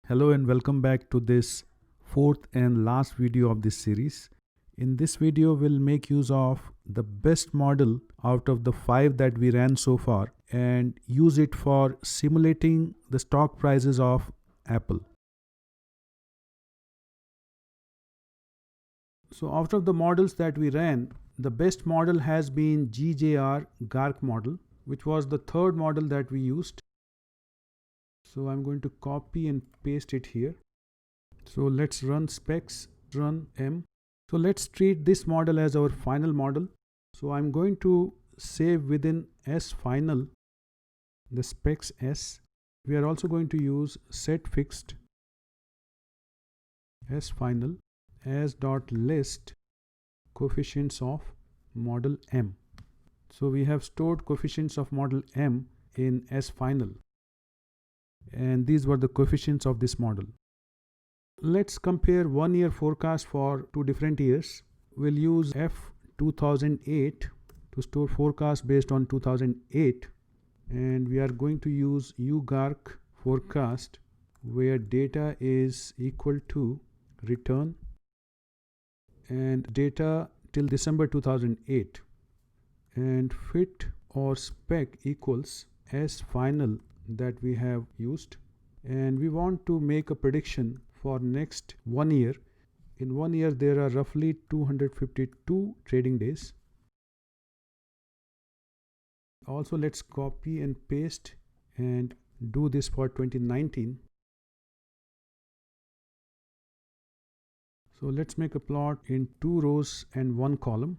Hello and welcome back to this fourth and last video of this series. In this video, we'll make use of the best model out of the 5 that we ran so far and use it for simulating the stock prices of Apple. So out of the models that we ran, the best model has been GJR GARC model, which was the third model that we used. So I'm going to copy and paste it here. So let's run specs, run M. So let's treat this model as our final model. So I'm going to save within S final the specs S. We are also going to use set fixed S final as dot list coefficients of model M. So we have stored coefficients of model M in S final. And these were the coefficients of this model. Let's compare 1 year forecast for 2 different years. We'll use F 2008 to store forecast based on 2008, and we are going to use UGARC forecast where data is equal to return and data till December 2008, and fit or spec equals S final that we have used, and we want to make a prediction for next 1 year. In 1 year there are roughly 252 trading days. Also let's copy and paste and do this for 2019. So let's make a plot in 2 rows and 1 column.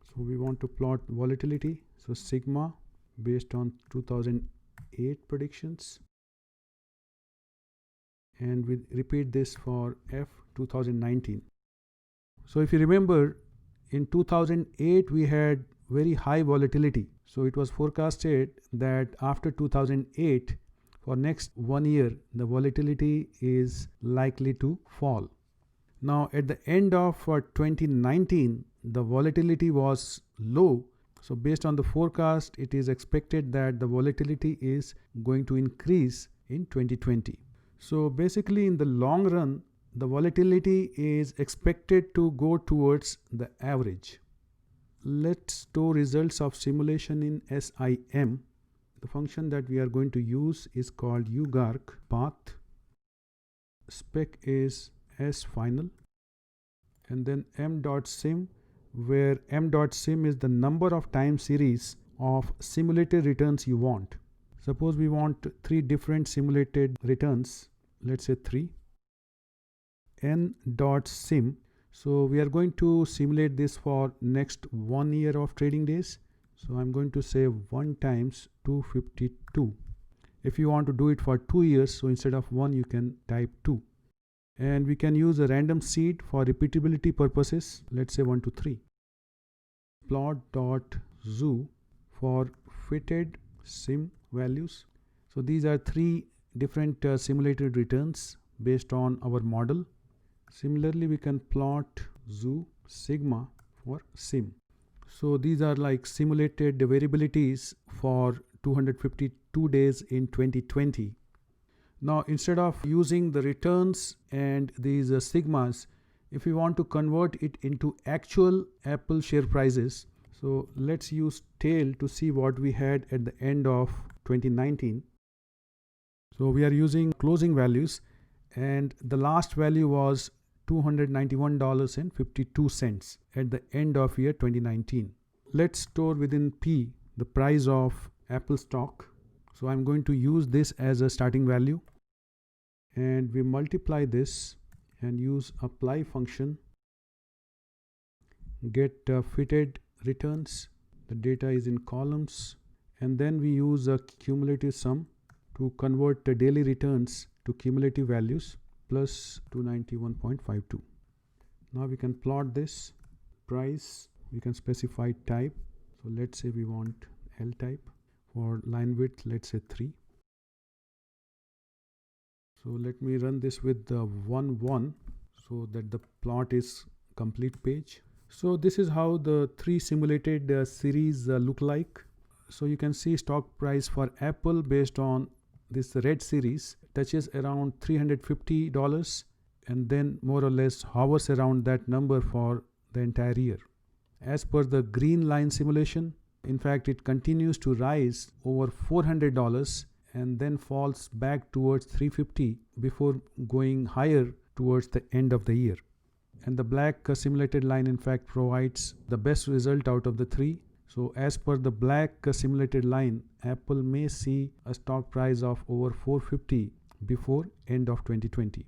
So we want to plot volatility, so sigma based on 2008 predictions, and we repeat this for F 2019. So if you remember, in 2008 we had very high volatility. So it was forecasted that after 2008, for next 1 year, the volatility is likely to fall. Now at the end of 2019, the volatility was low. So based on the forecast, it is expected that the volatility is going to increase in 2020. So basically in the long run, the volatility is expected to go towards the average. Let's store results of simulation in SIM. The function that we are going to use is called UGARC path. Spec is S final, and then m.sim, where m.sim is the number of time series of simulated returns you want. Suppose we want 3 different simulated returns, let's say 3. n.sim, so we are going to simulate this for next 1 year of trading days. So I'm going to say 1 times 252. If you want to do it for 2 years, so instead of 1 you can type 2. And we can use a random seed for repeatability purposes, let's say 1 to 3. Plot.zoo for fitted sim values. So these are 3 different simulated returns based on our model. Similarly, we can plot zoo sigma for sim. So these are like simulated variabilities for 252 days in 2020. Now instead of using the returns and these sigmas, if we want to convert it into actual Apple share prices, so let's use tail to see what we had at the end of 2019. So we are using closing values, and the last value was $291.52 at the end of year 2019. Let's store within P the price of Apple stock. So I'm going to use this as a starting value, and we multiply this and use apply function, get fitted returns. The data is in columns, and then we use a cumulative sum to convert the daily returns to cumulative values plus 291.52. Now we can plot this price. We can specify type. So let's say we want L type. For line width, let's say 3. So let me run this with the 1 so that the plot is complete page. So this is how the 3 simulated series look like. So you can see stock price for Apple based on this red series touches around $350 and then more or less hovers around that number for the entire year. As per the green line simulation, in fact, it continues to rise over $400 and then falls back towards $350 before going higher towards the end of the year. And the black simulated line in fact provides the best result out of the three. So as per the black simulated line, Apple may see a stock price of over $450 before end of 2020.